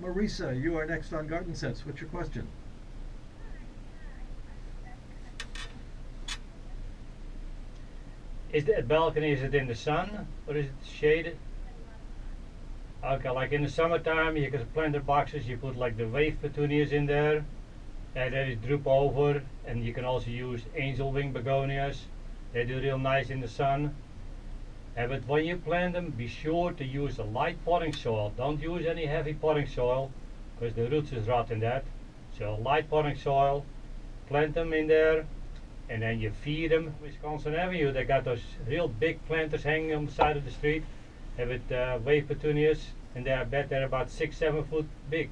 Marisa, you are next on Garden Sense. What's your question? Is the balcony, is it in the sun or is it shaded? Okay, like in the summertime, you can plant the boxes, you put like the wave petunias in there, and then it droop over, and you can also use angel wing begonias. They do real nice in the sun. But when you plant them, be sure to use a light potting soil. Don't use any heavy potting soil, because the roots is rot in that. So light potting soil, plant them in there, and then you feed them. Wisconsin Avenue, they got those real big planters hanging on the side of the street with wave petunias, and I bet they're about 6-7 foot big.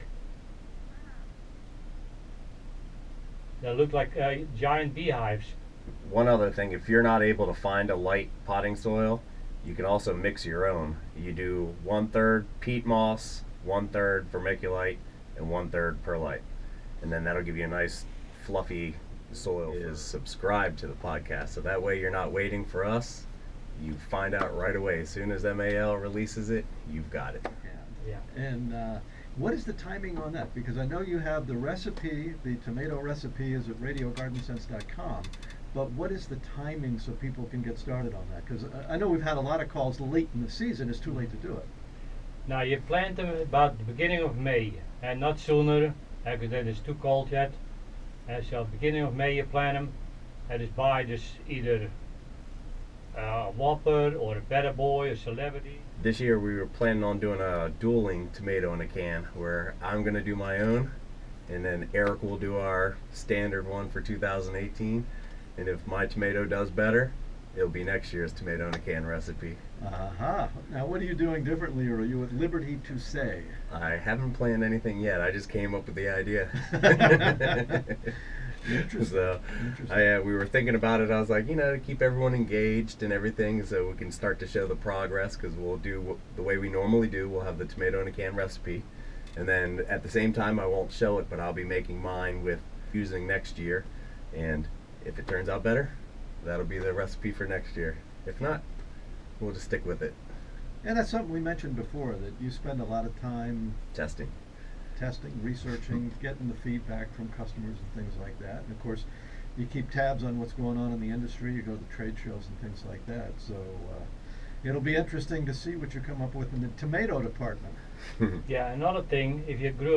They look like giant beehives. One other thing, if you're not able to find a light potting soil, you can also mix your own. You do 1/3 peat moss, 1/3 vermiculite, and 1/3 perlite. And then that'll give you a nice fluffy soil. Is subscribe to the podcast, so that way you're not waiting for us. You find out right away. As soon as MAL releases it, you've got it. Yeah. And what is the timing on that? Because I know you have the recipe, the tomato recipe is at radiogardensense.com, but what is the timing so people can get started on that? Because I know we've had a lot of calls late in the season. It's too late to do it. Now you plant them about the beginning of May, and not sooner, because then it's too cold yet. So beginning of May you plant them, and just buy just either a Whopper or a Better Boy or Celebrity. This year we were planning on doing a dueling tomato in a can, where I'm going to do my own, and then Eric will do our standard one for 2018. And if my tomato does better, it'll be next year's tomato in a can recipe. Aha. Now, what are you doing differently, or are you at liberty to say? I haven't planned anything yet. I just came up with the idea. Interesting. So, Interesting. we were thinking about it. I was like, to keep everyone engaged and everything, so we can start to show the progress. Because we'll do the way we normally do. We'll have the tomato in a can recipe, and then at the same time, I won't show it, but I'll be making mine with using next year. And if it turns out better, that'll be the recipe for next year. If not, we'll just stick with it. And that's something we mentioned before, that you spend a lot of time Testing. testing, researching, getting the feedback from customers and things like that. And of course, you keep tabs on what's going on in the industry. You go to trade shows and things like that. So it'll be interesting to see what you come up with in the tomato department. Yeah, another thing, if you grew